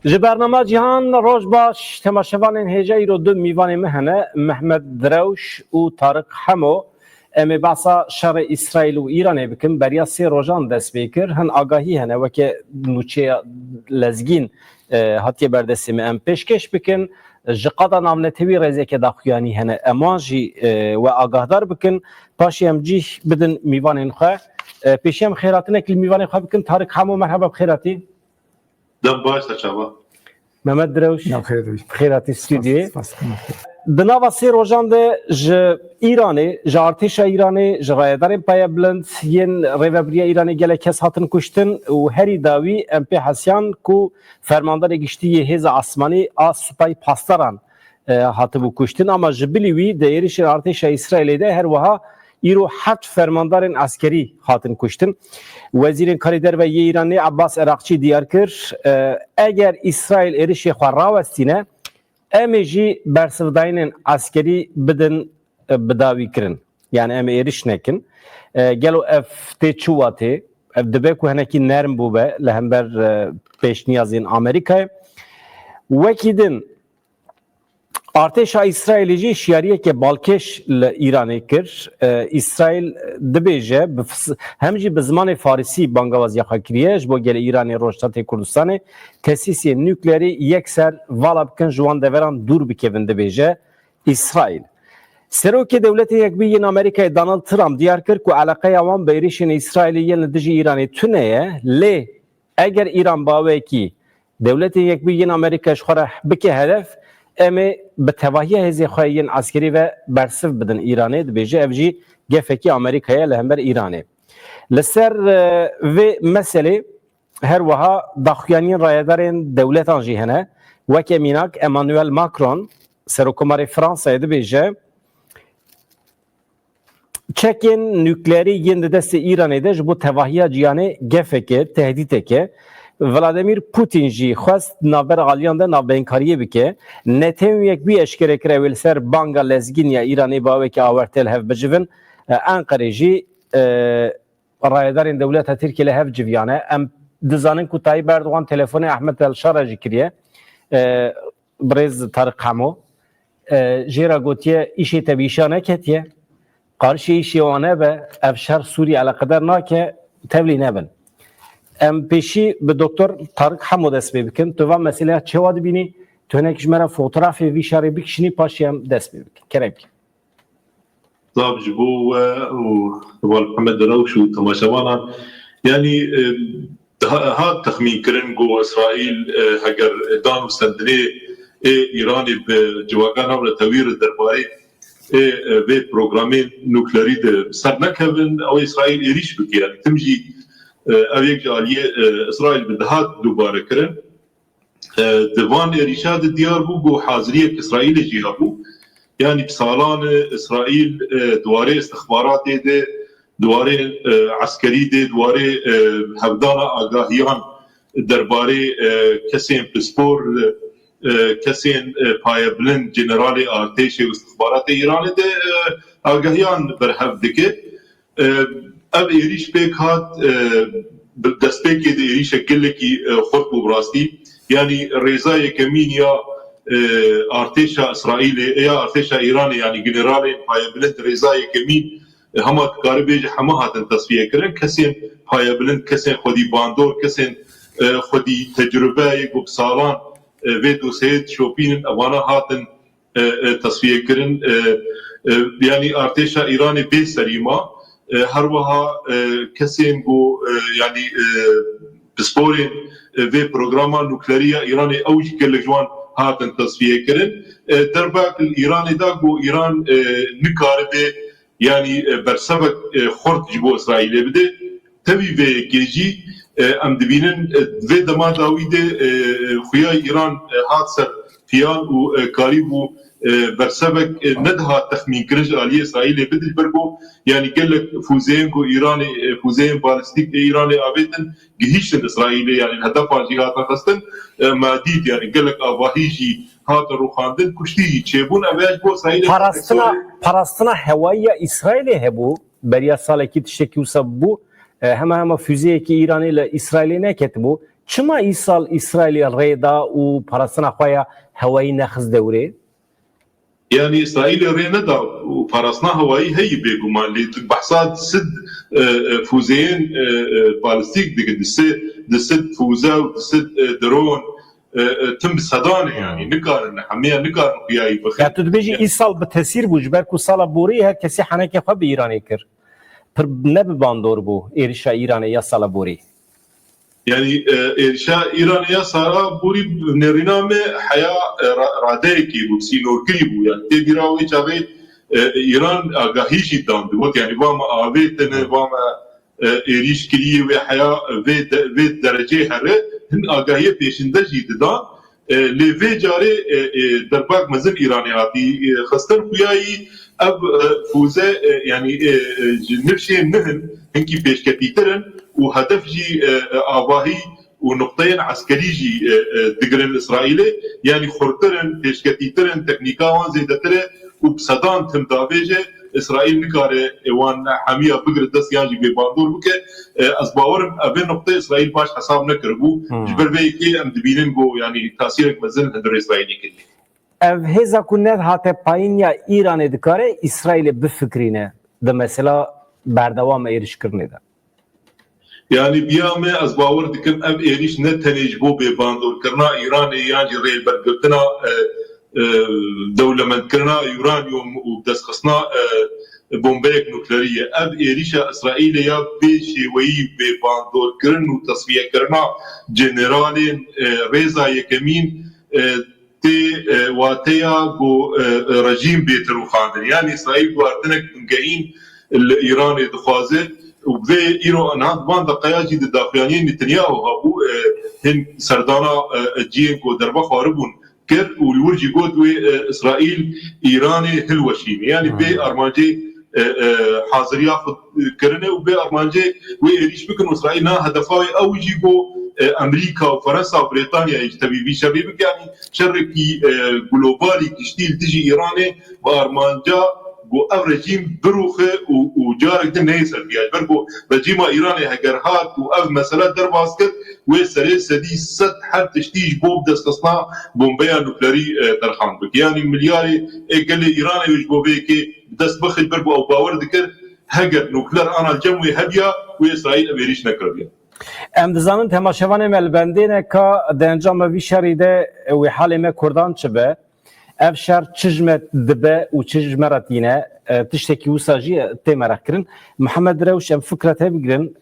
Ji bernameya Cîhan roj baş temaşevanên hêja îro du mîvanê me hene Mehmed Direwş û Tarık Hemo. Em ê behsa şerê İsraîl û Îranê bikin beriya sê rojan dest pê kir. Hin agahî hene weke nûçeya lezgîn hatiye berdestê me em pêşkeş bikin. Ji qada navnetewî rêzeke daxuyanî hene em wan jî we agahdar bikin. Paşê em cih bidin mîvanên xwe. Pêşî em xêratinek li mîvanê xwe bikin. Tarık Hemo merheba bi xêratî. Dem baş da çava. Mehmed Direwş xêratî stûdyoyê. Di nava sê rojan de ji Îranê, ji artêşa Îranê, ji rayedarên paya bilind yên rêveberiya Îranê gelek kes hatin kuştin û herî dawî em pê hesiyan ku fermandarê giştî hêza asmanî a supayî pastaran hatibû kuştin ama ji bilî wî di êrişên artêşa İsraîlê de her wiha îro heft fermandarên askerî hatin kuştin. Wezîrên Karîderve yê Îranê Abbas Erakçî diyar kir eger İsraîl êrişê xwe rawestîne em ê jî bersivdayînên askerî bidin bidawî kirin. Yani em ê êriş nekin. Gelo ev tê çûwa tê. Ev dibe ku hinekî nerm bûbe li hember pêşniyazên Amerîkayê. Wekî din artêşa İsraîlê jî şiyariyeke balkêş li Îranê kir. İsraîl dibêje hem jî bi zimanê Farsî bangewaziya xwe kiriye ji bo gelê Îranê Rojhilatê Kurdistanê tesîsiyên nüklerî yekser vala bikin ji wan deveran dûr bikevin dibêje İsraîl. Serokê Dewletê Yekbûyî yên Amerîkayê Donald Trump diyar kir ku eleqeya wan bi êrişên İsraîlê yên li dijî Îranê tune ye lê eger Îran bawekî Dewletê Yekbûyî yên Amerîkayê ji xwe re bike hedef em ê bi tevahiya hêzê xwe yên askerî ve bersiv bidin Îranê dibêje ev jî gefekî Amerîkaya li hember Îranê. Li ser vê meselê her wiha daxuyaniyên rayedarên dewletan jî hene. Weke mînak Emmanuel Macron Serokkomarê Fransayê dibêje çekên nüklerî yên di destê Îranê de ji bo tevahiya ciyanê gefeke tehdîteke. Vladimir Putin jî xwest navber aliyan de navbeyinkariyê bike. Netanyahû yekbûyî eşkere kir ew li ser banga lezgîn ya Îranê bawekî awertê li hev bicivin. Enqerê jî rayedarên dewleta Tirkiyê li hev civiyane. Em dizanin ku Tayyip Erdogan telefonê Ahmed El-Şara jî kiriye. Birêz Tarık Hemo. Jêra gotiye îşê te bîşa neketiye. Qarşî îşê wan nebe ev şer Sûriye eleqedar nake tevlî nebin. Em pêşî bi Doktor Tarık Hemo dest pê bikin. Tu van meseleya çêwa dibînî? Tu hinek ji me re fotoğrafê vî şerê bikişînî paşê em dest pê bikin. Kerem bike. Tabii ji bo we û Mehmed Direwş û temaşevanan yani hat texmîn kirin got İsraîl heger dan û sendinê Îranê bi ciwagan hev li tewîr derbarê vê programên nuklerî de ser nekevin ew İsraîl êriş bike yani tim jî ev yek aliyê İsraîl bi dihat dubare kirin di van êrîşa de diyar bû got haziriyek İsraîlê jî hebû yani salan İsraîl duwarê istixbaratê de duwarê eskerî de duwarê hevdana agahiyan derbarê kesên pispor kesên payebilind generalê artêşê û istixbaratê Îranê de agahiyan berhev dike. Ev êriş pêk hat destpêkê de êrişek gelekî xurt bû rastî yani rêza yekemîn ya artêşa İsraîlê ya artêşa Îranê yani generalên payebilind rêza yekemîn hema dikaribêje hema hatin tesfiye kirin kesên payebilind kesên xwedî bandor kesên xwedî tecrübeyê got salan vê dosyayê şopînin evana hatin tesfiye kirin yani artêşa Îranê bê serîma her wiha kesên got yani pisporên vê programa nuklerîya Îranê ew jî gelek ji wan hatin tesfiye kirin. Derbak Îranê da got Îran nikaribe yani bersevek xort ji bo İsraîlê bide. Tevî vê yekê jî em dibînin vê dema dawî de xuya Îran hat ser piyan û karî bû bersevek nediha texmînkirin ji aliyê İsraîlê bidil ber got yani gelek fûzeyên ku Îranê fûzeyên balîstîk Îranê avêtin gihîştin İsraîlê yani hedefan jî hatin xistin madîd yani gelek avahî jî hatin rûxandin kuştî jî çêbûn ev ji bo İsraîlê parastina hewaiya İsraîlê hebû beriya salekî tiştekî wisa bû hema füzeyekî Îranê li İsraîlê neketibû چما ایسال اسرائیل ریدا و پرستنا خویا هوایی نخز دوره يعني اسرائيل ريندا وفرسنا هوائي هي بيجومان اللي بحصاد سد فوزين بالستيك دسد فوزا ودسد درون تم صدانه يعني نقارن حميه نقارن وياي یا بخير تو دبیجی ایسال به تاثیر بو جبر کو سالا بوری هر کسی حنه که خو به ایرانی کر پر نه به باندور بو ایرشا ایرانی یا سالا بوری يعني إرشاء إيران يا سارا بوري نرينام حياة راديكي بسينور كيبو يعني تدراوي شغي إيران آگاهی دام بود يعني واما آويتن واما إيريش كليه وحياة في درجة هره هن آگاهی پیشنده جديدان لفي جاري درباك مزن إيراني هاتي خستن خوياي اب فوزه يعني نفشي نهن هنكي بيشكتيترن وهدف جي آواهي ونقطين عسكري جي دقرن الإسرائيلي يعني خورترن بيشكتيترن تكنيكاوان زيدتره وبصدان تم دافيجه إسرائيل نكاره وان حمية بقر دست يانجي بباندور بك أزباورم أبين نقطة إسرائيل باش حساب نكربو جبر بيكي أم دبينين بو يعني تأثيرك مزن هندر إسرائيلي كلي ev heza ku net hate payın ya İran'e dikare İsrail'e bifkrine de mesela berdewam erişkirine de. يعني بيامه از باور دكم اب ايريش نه تنجبو به باندور کرنا ایران يعني ريل برگتنا دوله من کرنا يورانيوم ودسخصنا بومبيك نوكليريه اب ايريش اسرائيل يا بشي وي به باندور کرن وتصفيه کرنا جنرالين ريزا يكمين تي واتيا جو رجيم بيترو خاندن يعني اسرائيل واردنك مقاين الايراني دخوازه وفي ايرو انات بان دقياجي الداخليين نتنياهو هابو هن سردانا جين كو دربا خاربون كر والورجي قد اسرائيل ايراني هلوشين يعني بي ارمانجي حاضر ياخذ كرنه وبي ارمانجي ويريش بكن اسرائيل هدفاي او يجيبو امريكا وفرنسا وبريطانيا يجتبي بي شبيبك يعني شركي جلوبالي كشتيل تجي ايراني وارمانجا بو اف رژیم بروخه و جارك دن نيسر بياج بربو رژيما ايراني هگر هات و اف مسألة در باسكت و سري سدي ست حد تشتيج بوب دستخصنا بومبيا نوكلاري ترخان بك يعني ملياري قال لي ايراني وجبو بيكي دست بخل بربو او باور ذكر هگر نوكلار انا الجموي هبيا و اسرائيل ابيريش نكربيا ام دزانن تماشاوان ملبندینه که دنجام وی شریده و حال ما کردان چبه ev şer çijmet dibe û çijmeretîne tiştekî wisa jî tê merak kirin Mihemed Rewş em fikret hebigirin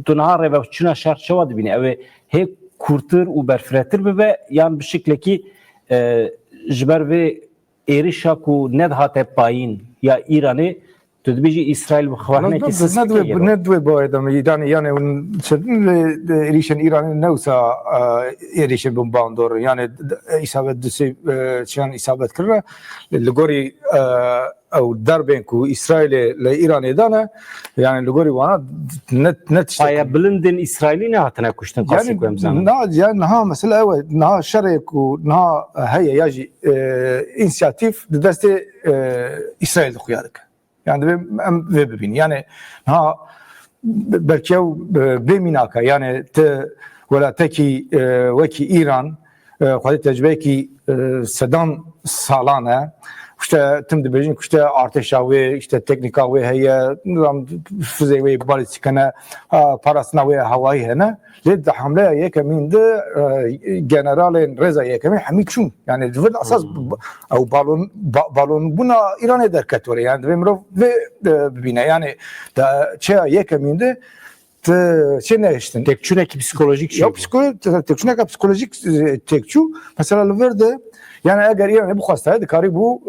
tu niha rêveçûna şer çawa dibîne ew ê hê kurtir û berfirehtir bibe yan bi şeklekî ji ber vê êrişa ku nedihate payîn ya Îranê tu dibêjî İsrail bi xwarinekî ندوي بايدم يعني يعني ريشن ايران نوسا ريشن بومباندور يعني اصابه دسي شان اصابه كره لغوري او دربين كو اسرائيل لايران دانا يعني لغوري وانا نت Aya bilindin İsrailî ne hatine kuştun kasık ve emzanın. يعني نها مثلا نها شرك ونها هي يجي انسياتيف دست اسرائيل خيارك yani ve bibin yani ha belki bemинaka yani te ولا teki veki İran خواهد تجربه ki Saddam salana işte tüm dibecin işte artışa ve işte teknika ve heye nizam füze ve balistikana parasına ve havayı hene led hamle yekemin de generalin Reza yekemin hamid şun yani zıvır asas او balon buna İran eder katore yani ve bine yani da çe yekemin de ne işte Tekçüneki psikolojik şey. Tekçüneki psikolojik tekçü mesela verde yani eğer İran'ı bu hastaya dikari bu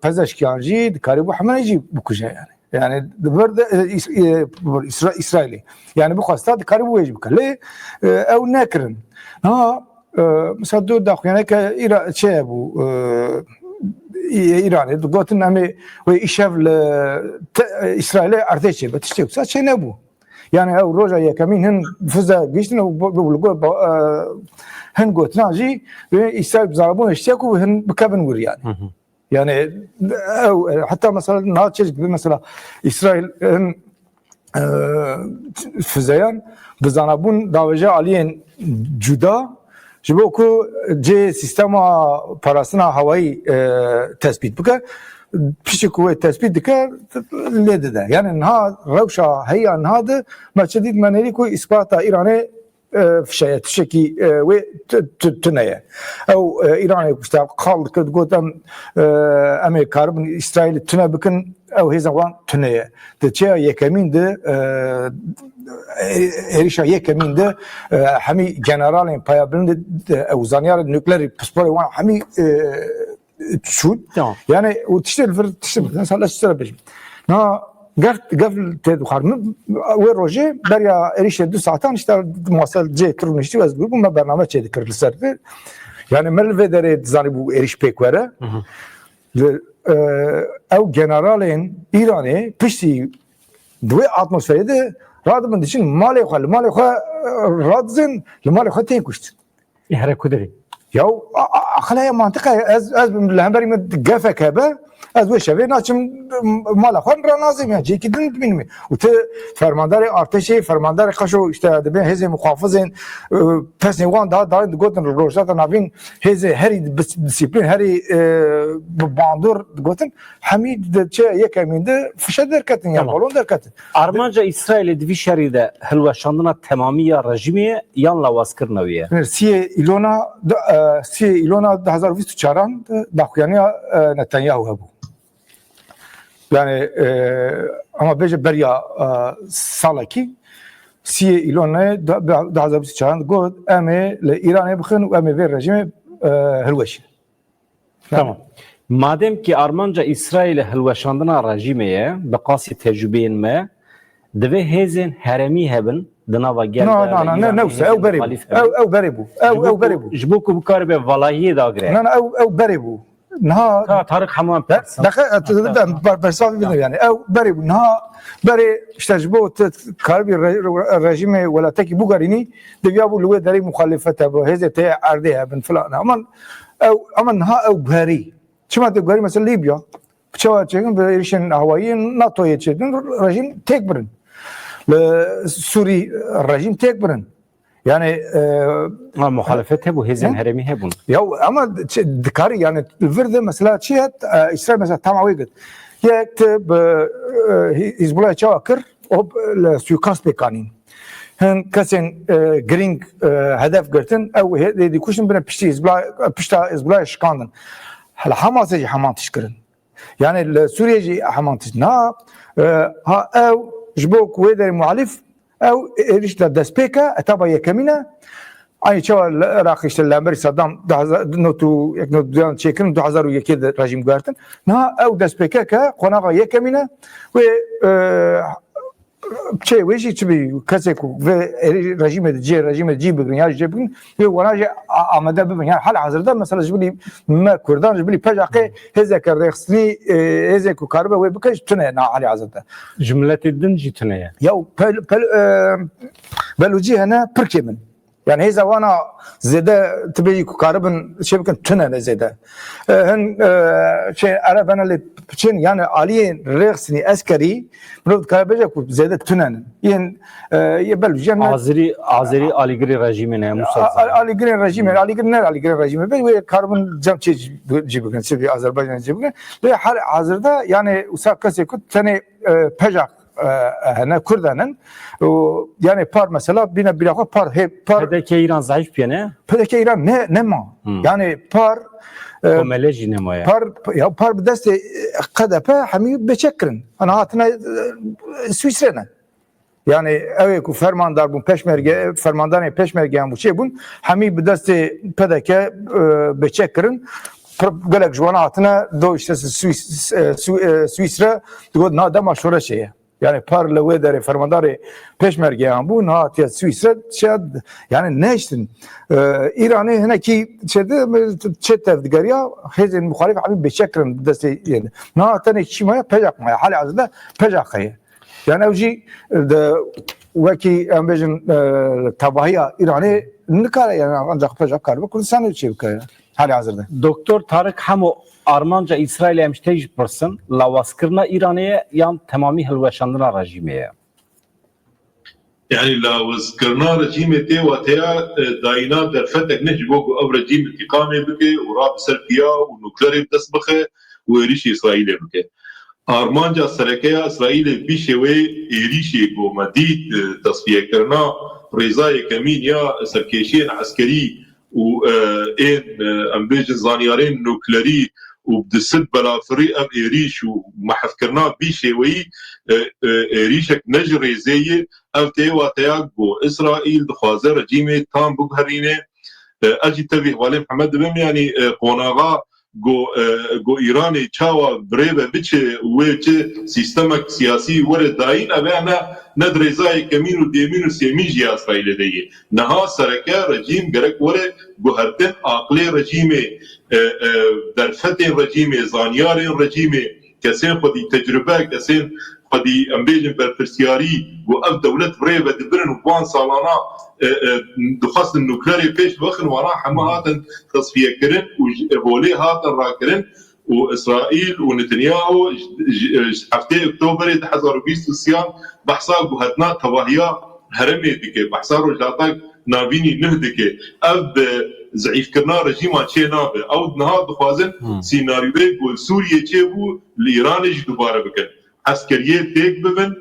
pezeşkiyancı dikari bu hemenci bu kuca yani verde İsrail'i yani bu hasta dikari bu vecib kale ev nekrin ha mesela dört dakika yani İran şey bu İran'ı dugotun nami ve işevle İsrail'e arteçi betişte şey ne bu يعني او روجا يكمين هن فزا جيشنا وبلغوا هن قوتناجي يستاهل بزربون اشتكوا هن بكابن وريان يعني او حتى مثلا نهار تشج مثلا اسرائيل هن füzeyan bizanabun davêje aliyên cuda ji bo ku cê sîstema parastina hewayî tespît bike piştî ku wê tespît dike lê dide yani niha rewşa heya niha de me çi dît me nêrî ku îspata Îranê fişeye tişekî wê tune ye ew Îranê işte qal dikir got em ê karibin İsraîlê tune bikin ew hêza wan tune ye di çêya yekemîn de êrişa yekemîn de hemî generalên peyabilin de ew zanyarên nüklerî pisporê wan hemî çûn yani û tiştê li vir tiştê sala tiştê bêjim na gef tê dixwarin wê rojê beriya êrişê 2 saatan işte masel cê tir niştî ez bû me bername çê dikir li ser vê yani me li vê derê dizanî bû êriş pêk were ew generalên Îranê piştî di wê atmosferê de radibin diçin malê xwe li malê xwe radizin li malê xwe tên kuştin here kuderî ya axilaya mantıqa ez li hemberî me gefek hebe ez wê şevê naçim mala xwe ranazim ya cêkî din dibînim û tu fermandarê artêşê fermandarê xweşo işte dibê hêzên muxafizên pesên wan daha darin digotin rojata navîn hêzê herî disîplîn herî bandur digotin hemî di çê yekemîn de fişe derketin ya balon derketin Armanca İsrailê di vî şerî de hilweşandina temamî ya rejimê yan lawazkirina wî ye Siyê îlona 2024 daxuyaniya Netanyahu hebû yani ama bêje beriya salekî siyê îlonê 2024 got em ê li Îranê bixin û em ê vê rejimê hilweşin tamam madem ki Armanca İsrailê hilweşandina rejimê ye bi qasî tecrübeyên me divê hêzên heremî hebin di nava gel newse ew berê bû ew berê bû ji bo ku bikaribe valayiyê dagire ew berê bû niha Tarık hemen bersavî bidin yani ew berê bû niha berê işte ji bo karibî rejimê welatekî bûgarînî diviya bû li wê derê muxalefet hebe hêzê tê erdê hebin filan ama niha ew berî çima tê bûgarî mesela Libya çawa çêkin bi êrişên hewayî NATO'ya çêkin rejim têk birin Sûrî rejim têk birin yani muhalefet hebu hêzên heremî hebûn ya ama dikarî yani vir de mesela çi het İsrail mesela tam wê git yek te bi Hizbullah çawa kir li suikast pêkanîn hin kesên girîng hedef girtin ew dîkuşin bine piştî pişta Hizbullah şikandin li Hamasê jî heman tişkirin yani li Sûriye jî heman tişkirin ha ew ji bo ku wê derê muhalîf ew êriş li destpêka etaba yekemîne aynı çawa li Iraqê işte li emberî Saddam notuyan çêkirin 2001 de rejim girtin niha ew destpêkeke qonaxa yekemîne wê çê wê jî çi bî kesê ku vê rejimê cê rejimê cî bigirin ya jê bigirin wê wana jî amade bibin yani halihazirda mesela ji bilî me Kurdan ji bilî pejaqê hêzeke rêxistinî hêzê ku karibe wê bike ji tune na halihazirda ji milletê din jî tune ye ya belûcî hene pir min yani hêza wana zêde tibêjî ku karibin şey bikin tune ne zêde hin ereb hene lê piçin yani aliyên rêxistinî eskerî mirov dikare bêje ku zêde tunenin yên belûcî Azerî alîgirê rejimê ne Musa alîgirên rejimê alîgirên rejimê bê wê karibin cem çê cî bikin sivî Azerbaycanê cî bikin lê halihazirda yani wisa kesê ku tenê pejak hene Kurdanın yani par mesela bine bilakha par PDK İran zayıf bir ne? PDK İran ne ma yani par komeleji ne ma ya? Par bi destê qedepe hemî beçekirin ana hatine Swîsrene yani ew ku fermandar bûn peşmerge fermandanê peşmergeyan bû çê bûn hemî bi destê PDK beçekirin gelek ji wan hatine do işte Swîsre digot na dema şoreşê yani par li wê derê fermandarê peşmergeyan bû hatiye Swîsre yani ne iştin İranê hinekî çê tevdigeriya hêzên muxalîf hemî beçekirin bi destê yani niha tenê çî maya pejak maya halihazirda pejak heye yani ew jî wekî em bêjin tebahiya İranê nikare yani ancak pejak karibe Kurdistanê çê bike halihazirda Doktor Tarık hemû Armanca İsrailê em ji tê jî pirsin lawazkirina İranê yan temamî hilweşandina rejimê ye يعني لو ذكرنا رجيم تي وتيا داينا درفتك نجبوك او رجيم انتقامي بك وراب سلبيا ونوكليري بتسبخه وريشي اسرائيلي بك ارمانجا سركيا اسرائيلي بيشوي يريشي بو مديد تصفيه كرنا ريزاي كمين يا سركيشين عسكري و ان امبيج زانيارين نوكليري وبدسد بلا فريق ام ريش ومحفكرنا بيشوي ريشك نجري زي او تيوا تياغو اسرائيل دخوازه رجيمه تام بوغهرينه اجي تبي والي محمد بم يعني قوناغا جو ايراني تشاوا بريبه بتش ويتش سيستمك سياسي ورد داين ابانا ندري زاي كمين وديمين وسيميجي اسرائيل دي نها سركا رجيم جرك ورد بوهردن عقلي رجيمه درفتين رجيمه زانيارين رجيمه كسين خدي تجربه كسين خدي امبيجن بالفرسياري واف دولة بريبه دبرن وبان صالانا دخص النوكليري بيش بخن وراح ما هاتن تصفيه كرن وبولي هاتن راكرن واسرائيل ونتنياهو هفته اكتوبر تحضر بيست الصيام بحصا بهتنا تواهيا هرمي ديكي بحصا رجعتك نابيني نهدكي اب ضعيف كرنا رجيما تشي نابه او نهار دخوازن سيناريو بو سوريا تشي بو لايران يجي دوباره بكن عسكريه تيك ببن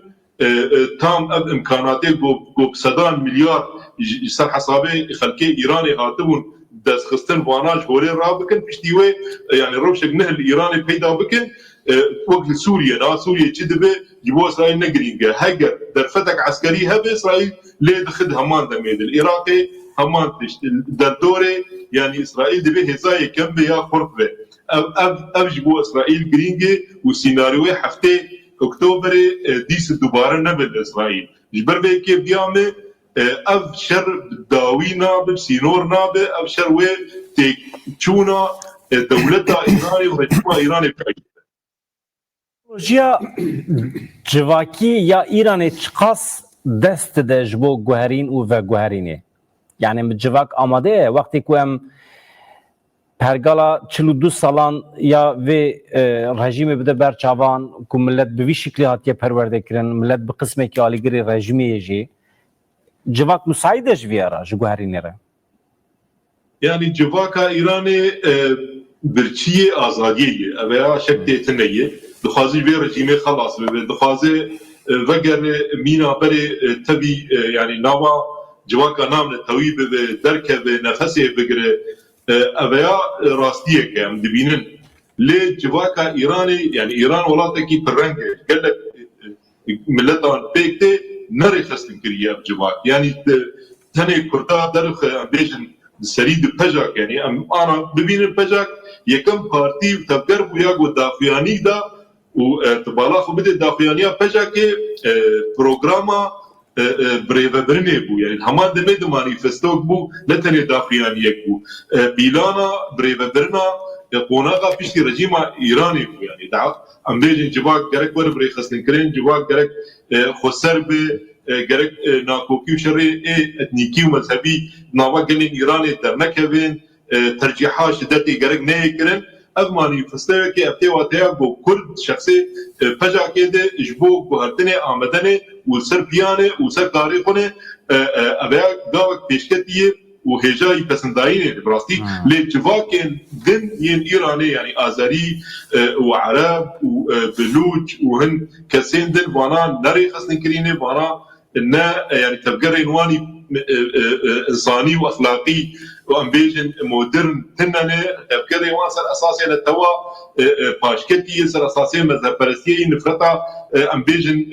تام اب امكاناته بو بصدان مليار سر حسابي خلكي ايراني هاتبون دس خستن بواناج هوري رابكن بشتيوي يعني روشك نهل الايراني بيدا بكن وقت سوريا لا سوريا تشدبه جبوا اسرائيل نقرينجا هاجر درفتك عسكري هبه اسرائيل ليه دخد همان دميد العراقي همان دردوري يعني اسرائيل دبه هزاي كم يا خربه اب جبوا اسرائيل جرينجي وسيناريو حفته اكتوبر ديس دوباره نبل اسرائيل جبر به كيف بيامه اف شر داوينا بسينورنا اف شر وي تشونا دولتا ايراني ورجوع ايراني جیا جواکی یا ایران چقاس دست ده جبو گوهرین و گوهرینه یعنی جواک آماده وقتی که هم پرگالا 42 سالان یا و رژیم بده برچاوان که ملت به وی شکلی هاتیه پرورده کرن ملت به قسمه که آلیگری رژیمی جی جواک مساعدش بیاره جگوهرینه را يعني جواكا ايراني برچی آزادیه اویا شکتی تنیه دخوازی به رژیم خلاص به دخوازی وگر مینا بره تبی يعني نوا جواکا نام توی به درک به نفسه بگره اویا راستیه که هم دبینن لی جواکا ایرانی يعني ایران ولاته کی پرنگ قال ملتان پیکته نری خستن کریه جواک يعني تنه کردا درخ امبیشن سريد بجاك يعني انا ببين البجاك يكم بارتي تبقر ويا دافياني دا وتبالا خو بده دافيانيا بجاك بروجراما بريفبرني بو يعني هما دمد مانيفستوك بو لتني دافياني بو بيلانا بريفبرنا قوناغا بيشتي رجيم ايراني بو يعني دا ام بيجي جواك جرك ور بري خسن كرين جواك جرك خسر به gerek nakoki şerri etniki و mezhebi nava gelin İran'ı dernekevin terciha şiddeti gerek ne kirin ev manifestoya ki evtevataya bu Kurd şahsi pecakede jbo bu herdine amedene و serpiyane و ser tarihine evya gavak peşketiye و هجای پسنداینه براستی لجواکن دن ین ایرانی یعنی آذری و عرب و بلوچ و هن کسین دن وانا نری خسن کرینه وانا نه يعني تبقى عنواني انساني واخلاقي وامبيجن مودرن تننه تبقى عنوان اساسي للتوا باشكتي يصير اساسي مذهب برستي نفرطه امبيجن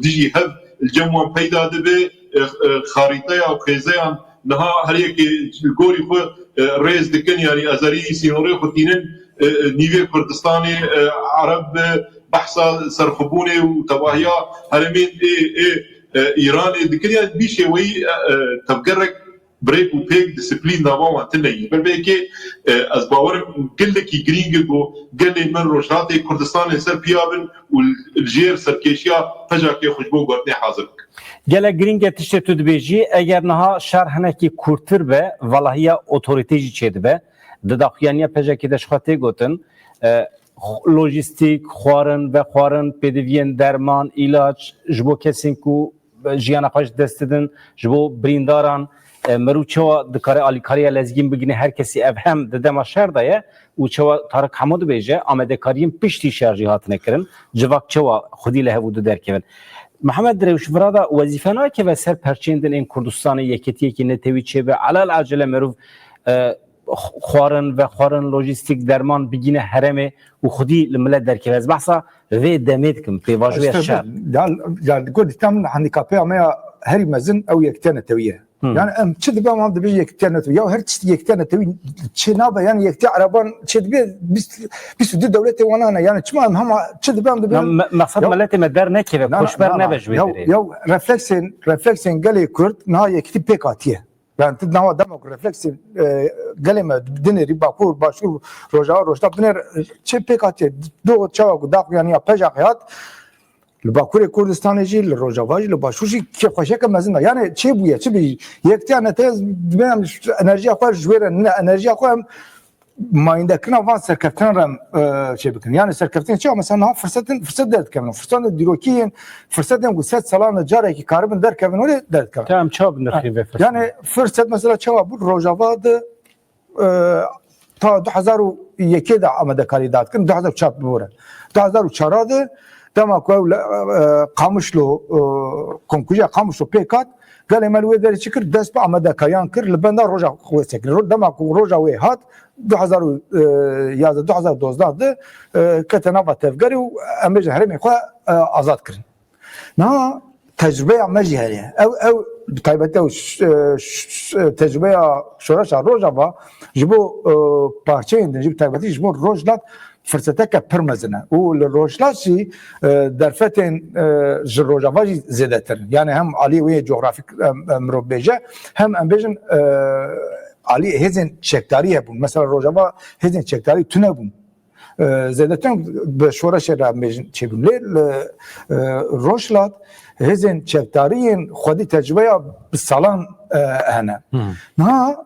ديجي هب الجموع بيدا دبي خريطه او خيزيان نها هريك الجوري خو ريز دكن يعني ازري سينوري خوتينن نيفي كردستاني عرب بحثا سرخبوني وتواهيا هرمين ايران دكريا بيشوي تفكرك بريك وبيك ديسيبلين نوعا تني بالبيكي اسباور كلكي جرينجو قال لي من روشاتي كردستان سربيابن والجير سركيشيا فجاكي خشبو قرني حاضر گله گرینگ تشت تو دبیجی اگر نها شرح کی کورتر به والهیا اتوریتیجی چید به دداخیانیا پجاکی دشخاطی گوتن لوجستیک خوارن و خوارن پدوین درمان علاج جبو کسین کو jiyana xwe ji dest didin ji bo birîndaran merû çawa dikare alîkariya lezgîn bigine herkesî ev hem di dema şer de ye û çawa Tarık hemû dibêje amedekariyên piştî şer jî hatine kirin civak çawa xwedî li hevû di derkevin. Mihemed Direwş virada wezîfe nakeve ser perçeyên din ên Kurdistanê yeketiyekî netewî çêbe alel acele merûv xwarin ve xwarin lojîstik derman bigine heremê û xwedî li millet derkeve. Ez behsa vê demê dikim pêvajoya şer. Yani gotitam handikapê me ya herî mezin ew yektiya netewî ye. Yani em çi dibe em dibêje yektiya netewî ya her tiştî yektiya netewî çi nabe yani yektiya Ereban çi dibe bîstû dewletê wan hene yani çima em hema çi dibe em dibe Meqsed milletê me dernekeve koçber nebe ji wê derê. Ya refleksên gelê Kurd niha yekitî pêk hatiye. Yani tu nava demok refleksên gelê me dinêrî Bakur Başûr Rojava Rojda binêr çi pêk hatiye do çawa ku daxuyaniya pejaqê hat li Bakurê Kurdistanê jî li Rojava jî li Başûr jî kêfxweşeke mezin da yani çê bûye çi bî yektiya netewî dibe em enerjiya xwe ji wê re enerjiya xwe em mayîndekirina van serkeftinan re em çê bikin yani serkeftinên çawa mesela niha fırsat derdikevin fırsatên dîrokiyên fırsatên ku sed salan carekî karibin derkevin wê derdikevin. Tamam çawa binirxîn vê fırsat. Yani fırsat mesela çawa bû Rojava de ta 2001 de amedekarî dadikin 2004 bûre 2004 de dema ku ew Qamişlo Komkuja Qamişlo pêk hat gelê me li wê derê çi kir dest bi amedekariyan kir li benda roja wê sekir dema ku roja wê hat 2011-2012 de kete nava tevgerî û em bêjin herêmên xwe azad kirin. Niha tecrübeya me jî heye ew taybet ew tecrübeya şoreşa Rojava ji bo parçeyên din jî taybetî ji bo Rojlat fırsateke pir mezin e û li Rojlat jî derfetên ji Rojava jî zêdetir yani hem alî wê coğrafîk mirov bêje hem em bêjin alî hêzên çekdarî hebûn mesela Rojava hêzên çekdarî tune bûn zêdetin bi şoreşê re em bêjin çêbûn lê li Rojlat hêzên çekdariyên xwedî tecrübeya bi salan hene niha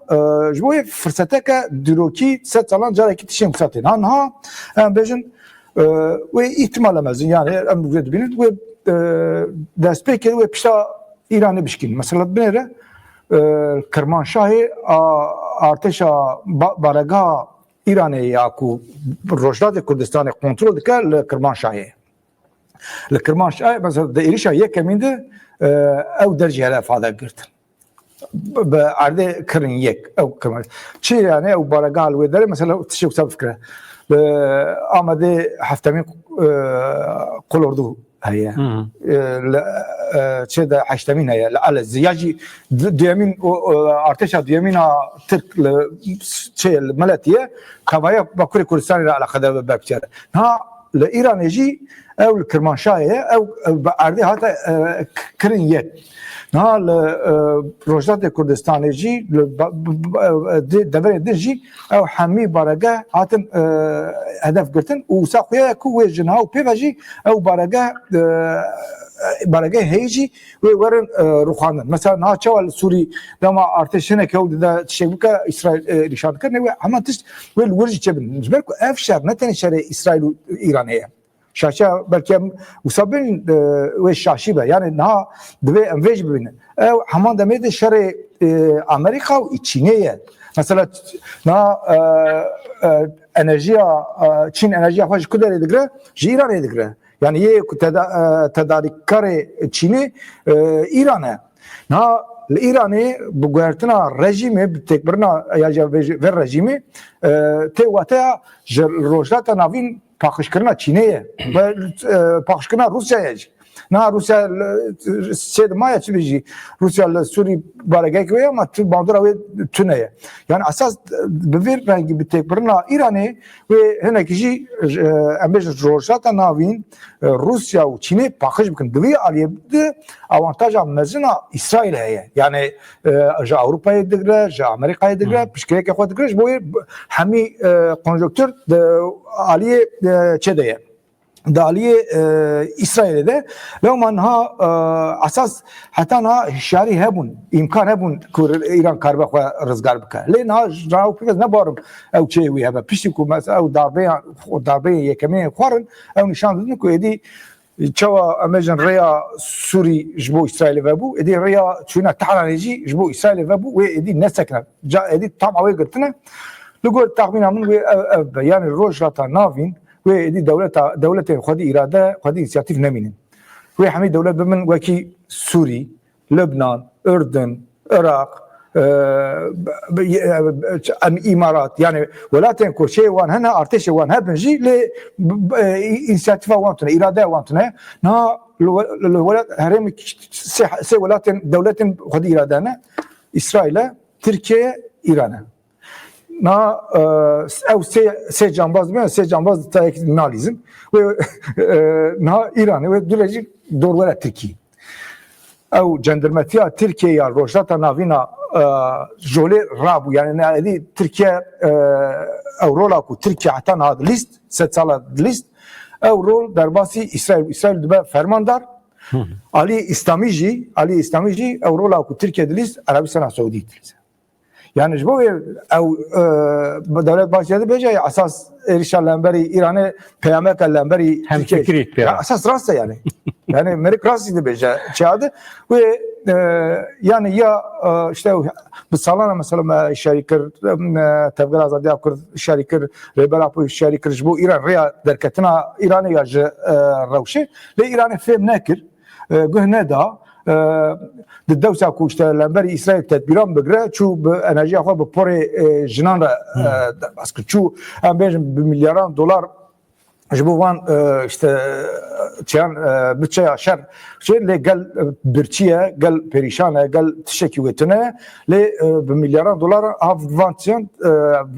ji bo wê fırsateke dîrokî sed salan carekî tişên wisa tê niha em bêjin wê îhtimale mezin yani em vê dibînin wê destpêkê wê pişta İranê bişkîn mesela binêre Kirmanşahê artêşa baregeha İranê ya ku Rojdatê Kurdistanê kontrol dike li Kirmanşahê li Kirmanşahê mesela di êrişa yekemîn de ew derjî hele ifade girtin bi erdê kirin yek ew kirman çi yani ew baregeha li wê derê mesela tişê wisa bifkire li Amedê heftemîn Qulordû heye çe de heştemîn heye li Elezê ya jî duyemîn artêşa duyemîna Tirk li çê li Meletiye xewaya Bakurê Kurdistanê re eleqede berbiçare niha li İranê jî ew li Kirmanşahê ye ew bi erdê hate kirin yek niha li Rojdatê Kurdistanê jî li deverê din jî ew hemî baregeh hatin hedef girtin û wisa xuya ku wê ji niha û pêve jî ew baregeh heye jî wê werin rûxandin mesela niha çawa li Sûrî dema artêş hineke ew dide tişek bike İsraîl nîşan dikirine wê hema tişt wê li wir jî çebin ji ber ku ev şer ne tenê şerê İsraîl û İranê ye şaşa belki em wisa bin wê şaşî be yani niha divê em vê jî bibînin ew heman demê de şerê Amerîka û Çînê ye mesela niha enerjiya Çîn enerjiya xwe ji ku derê digire ji İranê digire yani yê ku tedarîkkarê Çînê İran e niha li İranê bi guhertina rejîmê bi têkbirina ya ve rejîmê tê wateya ji Rojlata navîn paxişkirina Çînê ye ve paxişkirina Rusyayê jî niha Rusya sê di maya çi bêjî Rusya li Sûrî baregehekê wê ye ama bandora wê tune ye yani esas bi vê rengî bi têkbirina İranê wê hinekî jî em bêjin Rojlata navîn Rusya û Çînê paxij bikin di vê aliyê de avantaja mezina İsraîl heye yani ji Ewropayê digire ji Amerîkayê digire piştgirêkê xwe digire ji bo wê hemî konjonktür di aliyê çê de ye di aliyê İsraîlê de lewman niha esas heta niha hişyarî hebûn îmkan hebûn ku İran karibe xwe rizgar bike lê niha pêvez nebarim ew çê wî hebe piştî ku mesela ew darbeyên yekemînê xwarin ew nîşan didin ku êdî çava amejin reya Suri jbo İsrail ve bu edi reya çuna tahranici jbo İsrail ve bu ve edi nesekne ca edi tam avı gırtına lugor tahminamın ve yani rojrata navin ve edi devletin xwedî irade xwedî inisiyatif neminin ve hemî devlet bimin wekî Suri, Lübnan, Ürdün, Irak, İmarat yani welatên ku şê wan hene artêşê wan hebin jî lê inisiyatifa wan tune irade wan tune niha herêmê sê welatên dewletên xwedî irade ne İsraîlê, Tirkiye, İranê. Na ev sê cambaz me sê cambaz ta nalîzin ve na İranê ve dulecî dorwera Tirkiye. Ew cendermetiya Tirkiye ya rojata navîna jolê rabû yani ne Tirkiye ew rola ku Tirkiye heta niha lîst sed sala lîst ew rol derbasî İsraîl dibe fermandar alî İslamî jî ew rola ku Tirkiye dilîst Arabistana Saûdî dilîst. Yani bu ev devlet başkanı bence asas erişan lemberi İran'ı peyamek lemberi hem fikri asas rastsa yani. Yani Merik rastıydı bence çağdı ve yani ya işte bu salana mesela şarikır tevgir azadi akır şarikır rebelapu şarikır bu İran reya derketina İran'ı yacı ravşe ve İran'ı fem nekir gühne da دەوسا کوشتە لەمبەری ئیسرائیل تەدبیران بگرە چوو بە ئەنەرژیا خۆ بە پۆڕێ ژنان را دەرباز کرد چوو ئەم بێژن بملیاران دلار ji bo wan işte çiyan bütçeya şer lê gel birçiye gel perîşan e gel tişekî wêtine lê bi milyaran dolar av van çiyan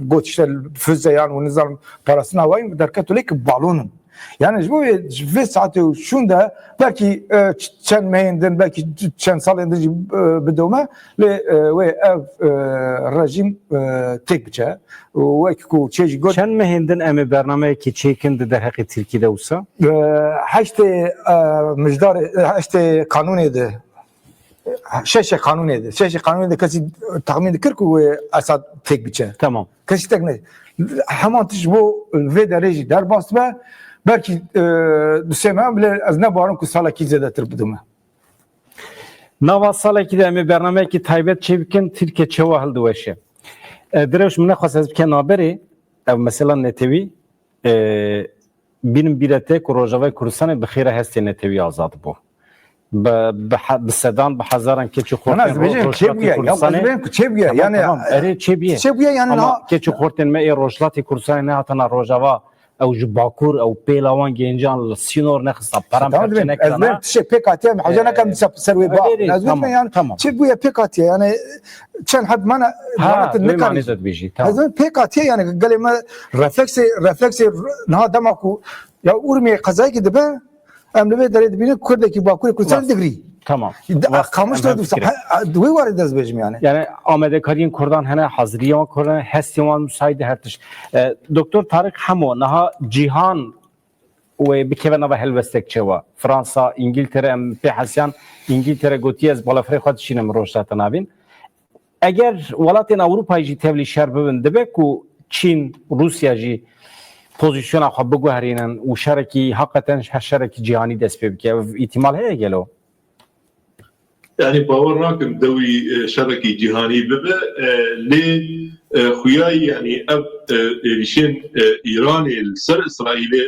got işte füzeyan û nizam parasına wayî derket lê ki balonun. Yani bu ve saati şunda belki çen meyindin belki çen salındıcı bedome ve ev rejim tek biçe ve ku çeşi god çen meyindin emi bername ki çekindi de hakkı Türkiye'de olsa haşte müjdar haşte kanuniydi şeşe kanuniydi kasi tahmin dikir ku Esad tek biçe tamam kasi tek ne hemen tiş bu ve derece derbas be belki düşemem bile az ne barın ku sala ki zedetir buduma. Nava sala ki de emi bername ki taybet çevikin Türkiye çeva halde veşe. Direş mine khasaz biken haberi ev mesela netevi benim birete ku Rojava Kurdistan bixire heste netevi azad bu. بسدان بحزارن که چه خورتن چه yani اره چه yani ama که چه خورتن می روشلاتی کردستان نه هاتنا روجاوا او جباکور او پیلاوان گنجان سینور نخستا پرام کرچه نکنه از چه پکاتی حاجنا کم سروی با از yani چه بویا پکاتی yani چند حد من نکنه از پکاتی yani قال ما refleksi نه دماکو ya urmi qazayı gidibe emlebe derede bine Kurdaki Bakur Kurdistan digri. Tamam. Kamış da dursa. Duy var edez bejim yani. Yani Ahmet Karin Kurdan hene hazriye ve Kurdan hestivan müsaade hertiş. Doktor Tarık Hamo naha cihan ve bikevena ve helvestek çeva. Fransa, İngiltere pe hasyan İngiltere gotiyez balafre xatşinem roşatan abin. Eğer welatên Avrupayı jî tevlî şer bibin dibe ku Çin, Rusya jî pozisyona xwe biguherînin û şerekî hakikaten şerekî cîhanî dest pê bike îtimal heye gelo yani bawer nakim dewî şerekî cîhanî bibe lê xuyayî yani ev êrişên İranê li ser İsraîlê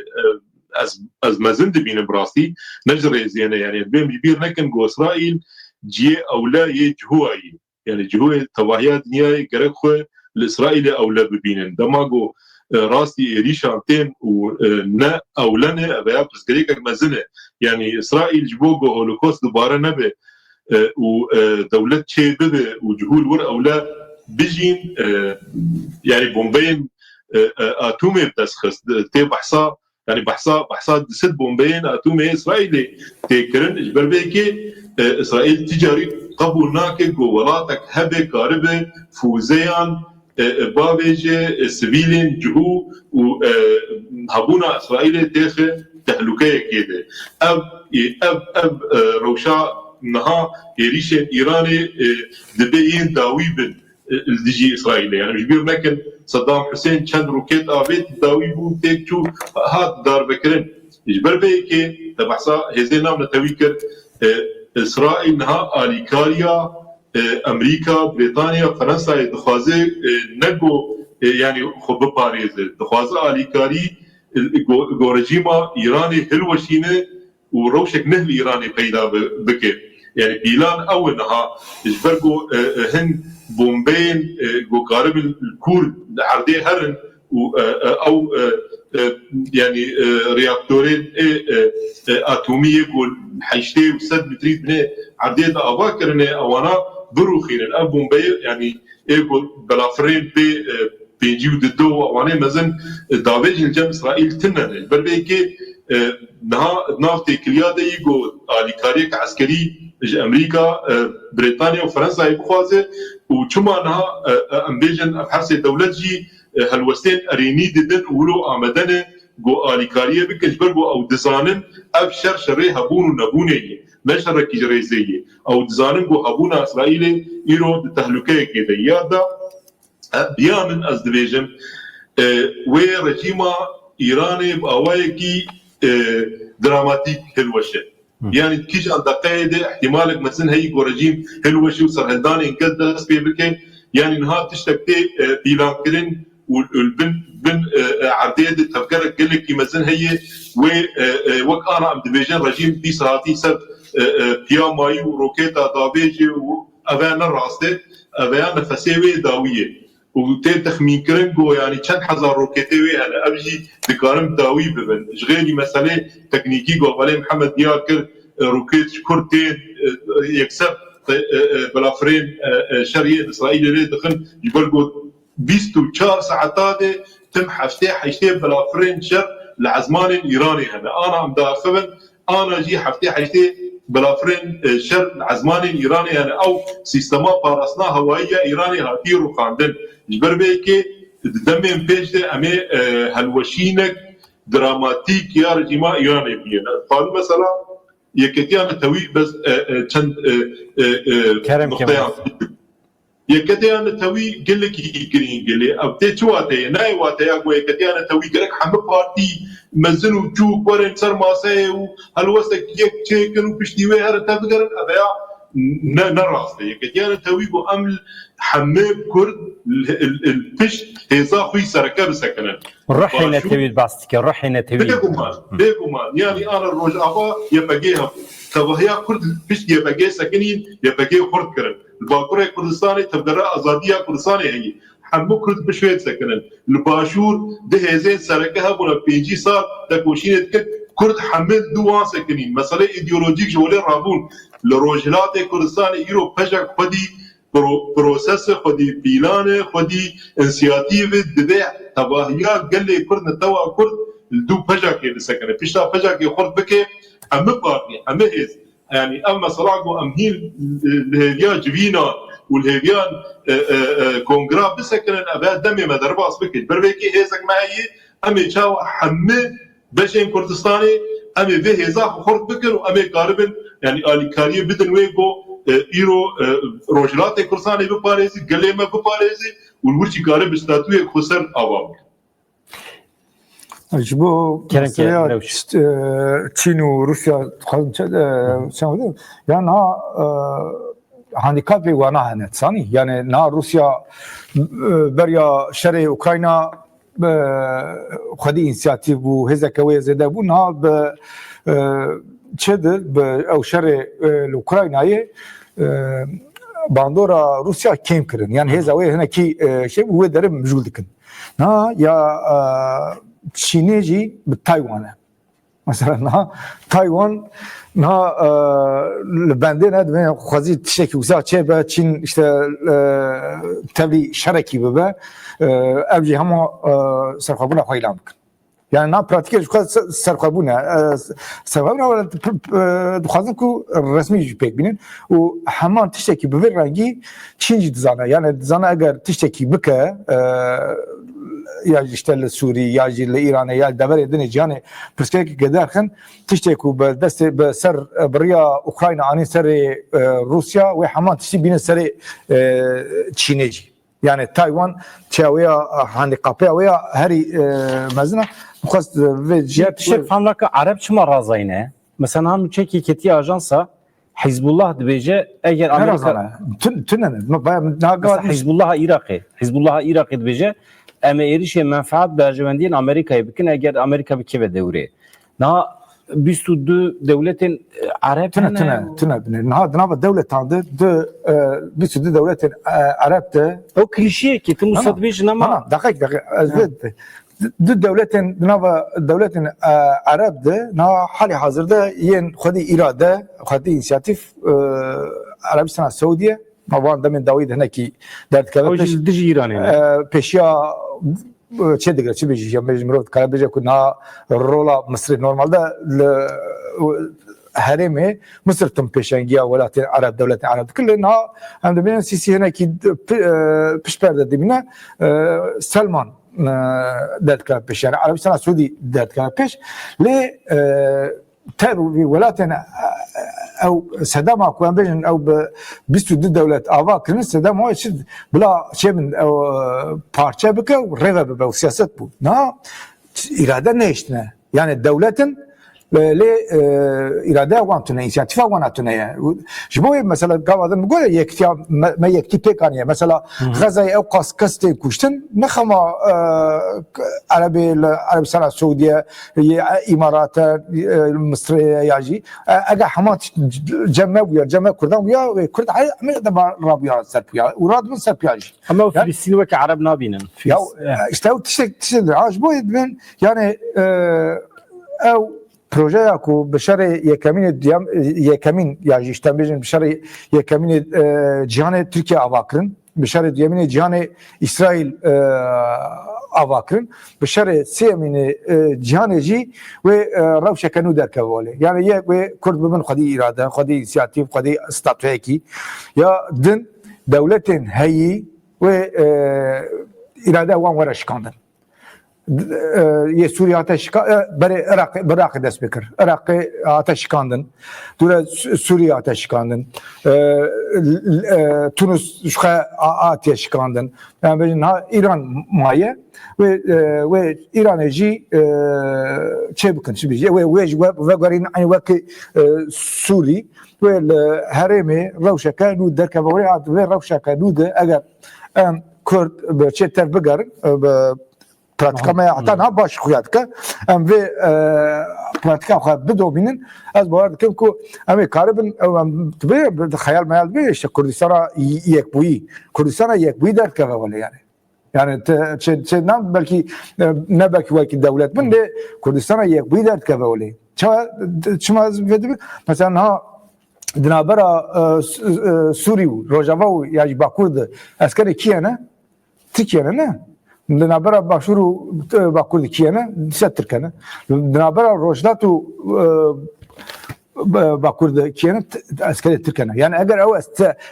ez mezin dibînim rastî ne ji rêziyê ne yani bêm jî bîr nekin ku İsraîl ciyê ewle yê cihûayî yani cihûyê tevahiya dinyayê gerek xwe li İsraîlê ewle bibînin dema got راستي ريشان تين ونا أولنا بيا بسكريك مزنة يعني إسرائيل جبوجو هولوكوست دوباره نبي ودولة شيء بده وجهول ور أولا بيجين يعني بومبين أتومي بتسخس تي بحصا يعني بحصا ست بومبين أتومي إسرائيلي تكرن إجبر بيكي إسرائيل تجاري قبول ناكك وولاتك هبه كاربه فوزيان بابجه سبيلين جهو وهبونا اسرائيل تاخ تهلكه كده اب روشا نها يريشن ايراني دبين داويبن الدجي اسرائيل يعني مش بيقول لكن صدام حسين كان روكيت ابيت داويبو تيكو هات دار بكرن يجبر بيكي تبعصا هزينا من تويكر إسرائيل نها آليكاريا أمريكا بريطانيا فرنسا يدخوازي نقو يعني خب باريزه دخوازي آليكاري رجيمة إيراني هلوشينه وروشك نهل إيراني بيدا بكي يعني بيلان أول نها يجبرقو هن بومبين جو قارب الكورد عردي هرن أو يعني رياكتورين اتوميه قول حيشتي وسد متريد بني عديد اباكرنه اوانا بروخين الاب بومبي يعني يقول بلافرين بيجيو ددو وانا مازن دافيج الجم اسرائيل تنن بربيكي نها نافتي كلياده يقول اليكاريك عسكري امريكا بريطانيا وفرنسا يبخوازه وشما نها امبيجن ابحث دولتجي هالوستين اريني ددن ولو امدنه جو اليكاريه بكجبرغو او دزانن ابشر شري هبون نبوني ما شركي جريزيه او دزانن جو هبونا اسرائيل يرو تهلكه كده يادا بيامن از ديفيجن وي رجيما ايراني باوايكي دراماتيك هلوشه يعني كيش عند قاعده احتمالك مثلا هي جو رجيم هلوشه وسرهداني انقدس بيبكي يعني نهار تشتكي بيلانكرين والبن عديد تفكرك قال لك مثلا هي وك انا عم ديفيجن رجيم دي ساعتي سب بياماي وروكيتا دافيجي وافانا راسته افانا فسيوي داويه وتي تخمين كرنجو يعني كان حزار روكيتي انا ابجي بكارم داوي ببن شغالي مساله تكنيكي قبل محمد دياكر روكيت كورتين يكسب بلافرين شريه اسرائيل دخل يبلغوا 24 ساعات تم حفتي بلافرين شر العزمان الايراني هنا انا عم داخبن انا جي حفتي بلافرين شر العزمان الايراني هنا او سيستما بارسنا هوائيه ايراني هاتي روخاندن جبر بيكي دمين بيجده امي هالوشينك دراماتيك يا رجيما ايراني بينا قالوا مثلا يكتيان توي بس چند نقطه يكتيان توي قال لك يجرين قال لي ابتي شواتي ناي واتي اقوى يكتيان توي قال لك حم بارتي مزنوا جوك ورن صار ماسه هالوسك يك تشيكن بشتيوي هر تفكر ابيع نراس يكتيان توي بو امل حمام كرد البشت هيزا خوي سركب سكنن الرحينه توي الباستيك الرحينه توي بيقومان يعني انا الروج ابا يبقيها تبهيا كرد البشت يبقي سكنين يبقي خرد كرن الباكوري كردستاني تبدرا ازاديه كردستاني هي حمو كرد بشويت سكنن الباشور دهيزين سركها بولا بيجي صار تكوشين كرد حمل دوان سكنين مساله ايديولوجيك جولي رابون لروجلات كردستاني يرو بجك خدي بروسس خدي بيلان خدي انسياتيف دبع تباهيات قال لي كرد توا كرد الدو بجك يسكن فيشتا بجك يخرج بك ام بارتي ام هيز يعني اما صراعو امهيل الهيفيان جبينا والهيفيان كونغرا بسكن ابا دمي ما درباس بك بربيكي هيزك معي امي تشاو حمي بشين كردستاني امي في هيزا خرج بكر وامي قاربن يعني اليكاريه بدن ويغو ايرو روجلات كردستاني بباريزي قليمه بباريزي والورشي قارب استاتوي خسر اوام جبو چین و روسیا خواهد يعني ها هانديكاب وانا هنت ثاني يعني نا روسيا بريا شري اوكرانيا خدي انسياتيف بو هذا كوي زاده بو نا ب تشد او شري الاوكرانيا باندورا روسيا كيم كرن يعني هذا وين هنا كي شيء هو درب مجهول دكن نا يا چینیجی به تایوانه مثلا نه تایوان نه لبنده نداره خوازی تشکی وزا چه به چین işte تبلی شرکی به ابجی همه سرخابونه خواهیلام بکن yani نه پراتیکش خواهد سرخابونه ولی دخوازم که رسمی جو پیک بینن و همان تشکی به رنگی چینجی دزانه yani دزانه اگر تشکی بکه یا جشتل سوری یا جل ایران یا دبر دنیا جانه پرسکه که درخن تشتکو به دست به سر بریا اوکراین آنی سر روسیا و همان تشتی بین سر چینیجی yani تایوان چاویا هندقاپیا ویا هری مزنا خواست Ya tişek famla ki Arap çima razayne. Mesela hem çeki keti ajansa Hizbullah dibece eğer Amerika Amerika tünene mesela Hizbullah'a Irak'ı dibece ama erişe menfaat berjevendiğin Amerika'ya bikin eğer Amerika bir keve devre. Na biz tuddu devletin Arap tüne nava devlet tanıdı bir sürü devletin Arap'tı o klişe ki tu musadbej ama dakika devletin nava devletin Arap'tı na hali hazırda yen xudi irade xudi inisiyatif Arabistan Suudiye mavan demin David heneki dert o dici İran'ı. peşya çe digre çi beji ya mecmurot karabeje ku na rola Mısır normalde heremi Mısır tüm peşengiya velatın Arap devletin Arap kullu na hem de benim sisi heneki pişperde dibine Selman dert kara peş yani Arabistan Suudi dert kara peş le tabi velatın او سدام اكو بين او بيستو دولت اوا كرن سدام هو شد بلا شيء من او parça بك ورغب بو سياسات بو نا اراده نيشتنا يعني الدولة ل اراده وانتنا انسياتيفا وانتنا جبوي مثلا قاعد نقول يكتي ما يكتي بيكانيه مثلا غزه او قسكستي كوشتن نخما عربستان السعوديه امارات مصر ياجي اجا حمات جمع كردان ويا كرد عمل رابيا سربيا وراد من سربياج ama Filistin ve Arap nabinin. Ya işte o tişek عجبوي يعني او projeya ku beşeri yekamin yani işte bizim beşeri yekamin cihanı Türkiye avakırın beşeri yemini cihanı İsrail avakırın beşeri siyemini cihanıcı ve ravşekanu derkevali yani ye ve Kurd bimin khadi irade khadi inisiyatif khadi statüeki ya din devletin heyi ve irade wan varaşkandın ye Suriye ateş beri Irak dest bekir. Irak ateş kandın. Dura Suriye ateş kandın. Tunus şuka ateş kandın. Yani İran maye ve İran'cı çebikin şimdi ve garin aynı vakit Suri ve haremi ravşaka nu derkavori ve ravşaka nu de eğer Kurd çeter begarın pratikama hatta ne baş kuyadka em ve pratika xwe bidobînin ez bawer dikim ku em ê karibin bi xeyal meyal bê işte Kurdistana yekbûyî Kurdistana yekbûyî derkeve wele yani çe belki ne belki wekî devlet bin de Kurdistana yekbûyî derkeve wele çima vedibî mesela ha dinabera Sûrî û Rojava û ya jî Bakur de eskerê kiye ne Tirkiye ne Dinabera başvuru Bakur dikiyene Türkiye'ne. Dinabera Rojlatu Bakur dikiyene askeri Türkiye'ne. Yani eğer o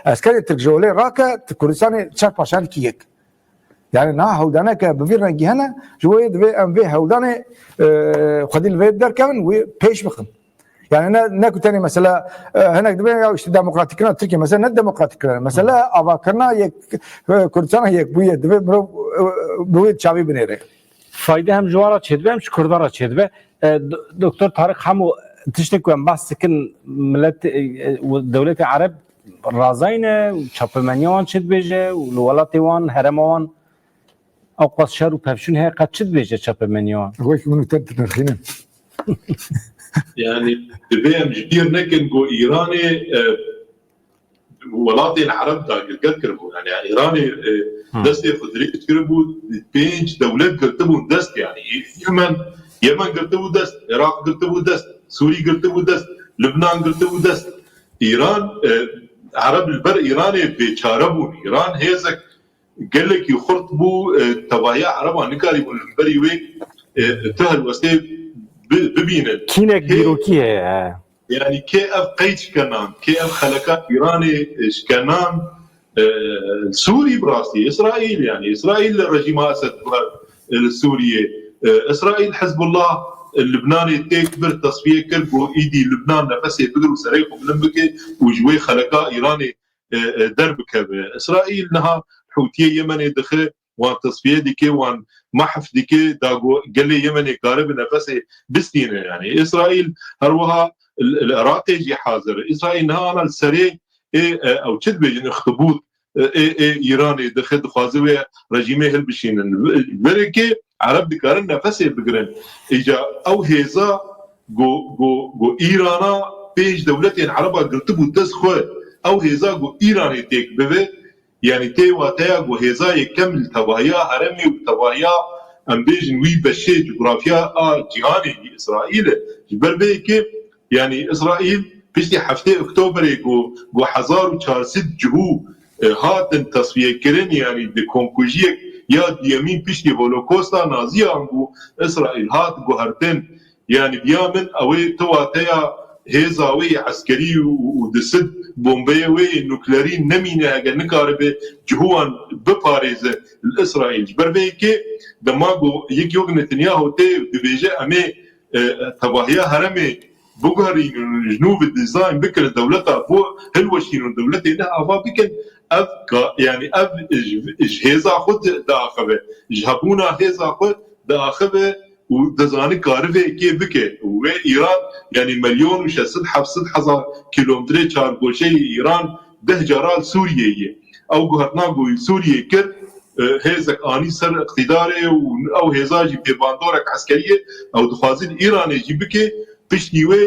askeri Türkçe raka Kurdistan'ı çak paşan kiyek. Yani na havdana ke bir rengihana جويد ve em ve havdana khadil ve derken ve peş bakın. Yani ne kutani mesela henek de ya işte demokratikler Türkiye mesela ne demokratikler mesela avakarna yek Kürdistan'a yek bu yed ve bu çavi binere. Fayda hem juvara çedbe hem Kurdara çedbe. Doktor Tarık hamu tiştekuen bahsekin millet devleti Arap razayne çapemeniyan çedbeje velatı wan heremawan اوقات شهر و پفشون هی قد چید بیجه چاپ منیوان وای که منو تد نرخینه يعني دبيم جبير نكن جو ايراني ولاتي العرب دا قد كربو يعني ايراني دستي خدريت كربو بينج دولات قرتبو دست يعني يمن قرتبو دست العراق قرتبو دست سوري قرتبو دست لبنان قرتبو دست ايران عرب البر ايراني بيشاربون ايران هيزك قال لك يخرطبوا تبايع عربا نكاري بالبري ويك تهل وسيب ببينن كينك بيروكي يعني كيف قيد شكنان كيف خلقات ايراني شكنان سوري براسي اسرائيل يعني اسرائيل الرجيم اسد السوريه اسرائيل حزب الله اللبناني تكبر تصفيه كربو ايدي لبنان نفسي بقروا سريخ وبلمبكي وجوي خلقات ايراني دربك اسرائيل نها حوثيه يمني دخل وان تصفيه ديكي وان محف ديكي داغو قال لي يمني قارب نفسي بستينه يعني اسرائيل هروها الاستراتيجي حاضر اسرائيل نهار السري او تشدبج اخطبوط ايراني دخل خوازوي رجيمه هلبشين بركي عرب دكارن نفسي بقرن اجا او هيزا جو ايرانا بيج دولتين عربا قلتبو تسخو او هيزا جو ايراني تيك ببه يعني تي واتايا جو هيزا يكمل تبايا هرمي وتبايا ام بيج نوي بشي جغرافيا جهاني اسرائيل بربيكي يعني اسرائيل بيشتي حفتي اكتوبر جو 1400 جهو هاتن تصفيه كرن يعني دي كونكوجيك يا ديمين بيشتي هولوكوستا نازيه انبو اسرائيل هات جو هرتن يعني بيامن اوي تواتايا هيزاوي عسكري ودسد بومبيوي نوكليري نمينه اگر نكاربه جهوان بباريز الاسرائيل بربيكي دماغو يك يوغ نتنياهو تي دبيجه امي تباهيا هرمي بوغاري جنوب الديزاين بكر دولتها بو هلوشين دولتي لها افا بكن اف يعني اف هيزا خود داخبه جهبونا هيزا خود داخبه ودزاني كارفه كي بكي وايران يعني مليون وشسد حفصد حزار كيلومتر شار بوشي ايران ده جرال سوريا او قهرنا سوريا كر هيزك اني سر اقتداري او هيزاجي بيباندورك عسكريه او دخازين ايراني جيبكي بشنيوي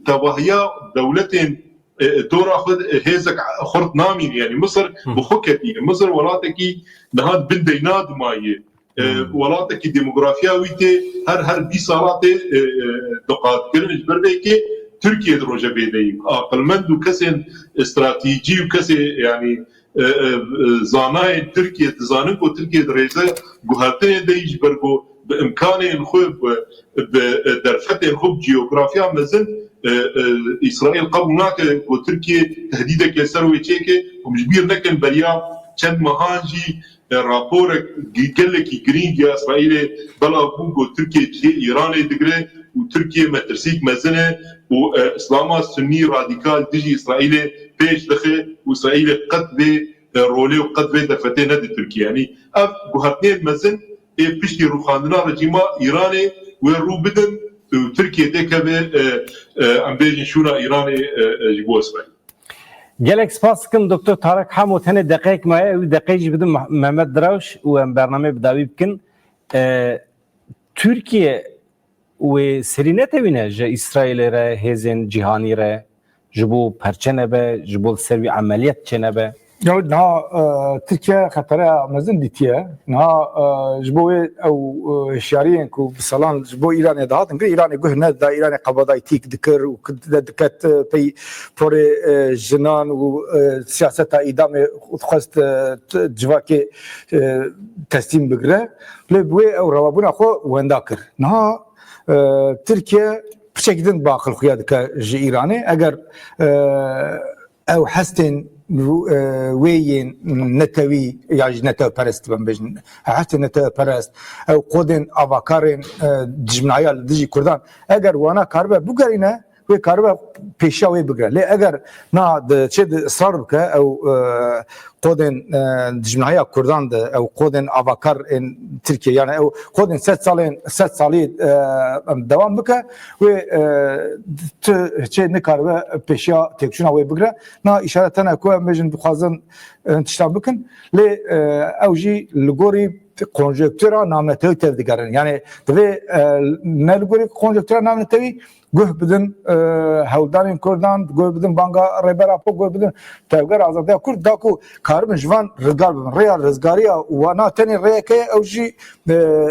تباهيا دولتين دور اخذ هيزك خرط نامين يعني مصر بخكتي مصر ولاتكي نهاد بنديناد ماي ولاتكي ديموغرافيا ويتي هر بي صاراتي دقات كرنج بربيكي تركيا دروجه بيدي اقلمند وكسن استراتيجي وكسي يعني زاناي تركيا تزانكو تركيا دريزه جهتين ديج برغو بامكانه الخوب بدرفته الخوب جيوغرافيا مازال اسرائيل قبل هناك وتركيا تهديده كسروي تشيكي ومجبير لكن بريا كان مهاجي رابورك قال لك جرين يا اسرائيل بلا بوغو تركيا ايراني دغري وتركيا ما ترسيك مازنه واسلام سني راديكال تجي اسرائيل بيش دخل واسرائيل قد رولي وقد دفتين هذه تركيا يعني اف جهتين مازن بيشتي روخاندنا رجيما ايراني ويرو بدن تركيا دكبه ام بيجن شورا ايراني جبو اسرائيل جالك سپاس کن دکتر طارق حمو تنه دقیق ما دقیق بدم محمد دراوش و برنامه بداوی بکن ترکیه و سرینت وینه جا اسرائیل را هزین جهانی را جبو پرچنه به جبو سروی عملیات چنه به نها تركيا خطرها مازن ديتيا نها جبوي او شارين كو بصلان جبو ايران يدهات نقول ايران يقول ندا ايران قبضاي تيك ذكر وكت في فوري جنان وسياسه ايدام خست جواكي تسليم بقره لبوي او روابنا خو ونداكر نها تركيا بشكل باقي الخياد جي ايراني اگر او حستن وين نتوي يعني نتو برست بنبجن حتى نتو برست او قودن افاكارن دجمنايا دجي كردان اگر وانا كاربه بوغرينا و كاربه بيشاوي بغرا لي اگر نا تشد اصرار بك او قودن دجمنايا كردان او قودن افاكار ان تركيا يعني او قودن 7 سالي دوام بك و تشد نكاربه بيشا تكشنا وي بغرا نا اشاره كو مجن بخازن انتشام بكن لي اوجي لغوري كونجكتورا نامنتوي تدقرن يعني تبي نلغوري كونجكتورا نامنتوي گوه بدن هولدارین کردان گوه بدن بانگا ریبرا پو گوه بدن تاگر آزادی کرد داکو کاربن جوان رزگار بدن ریا رزگاریا و نا تنی ریا که اوجی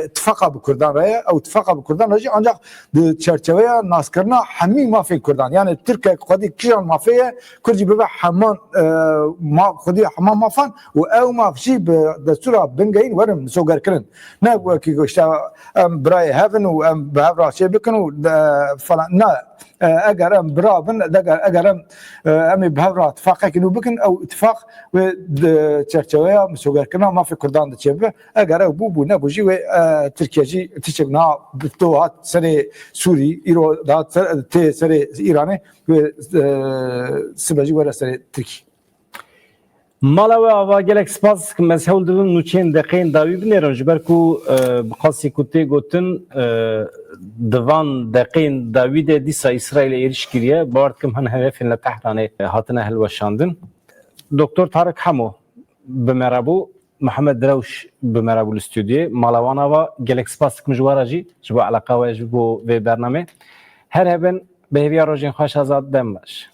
اتفاقا بکردان ریا او اتفاقا بکردان رجی آنجا چرچویا ناس کرنا همی مافی کردان یعنی ترکیه خودی کیان مافیه کردی ببع حمان ما خودی حمان مافان و او مافشی به دستورا بنگین ورم سوگر کرن نه کی گوشتا برای هفن و به راشه بکن و فلان نا اگر ام برابن اگر ام بهرا اتفاق كنو بكن او اتفاق و تشرچويا مسوغر كنا ما في كردان دچبه اگر بو نبو جي تركيا جي تشبنا بتوات سري سوري ايرو دات تي سري ايراني و سبجي ولا سري تركي مالا و آوا گلک سپاس که مسئول دوم نوچین دقیقین داوی بنیرن جبر کو بقاسی کتی گوتن دوان دقیقین داوی ده دیسا اسرائیل ایرش کریه بارد کم هن هدفین لتحرانه هاتنه هلوشاندن دکتر طارق حمو بمرابو محمد دروش بمرابو الاستودیو مالاوانا و گلک سپاس کم جوارا جی جبو علاقه و جبو وی برنامه هر هبن به هویا روژین خوش آزاد دم باش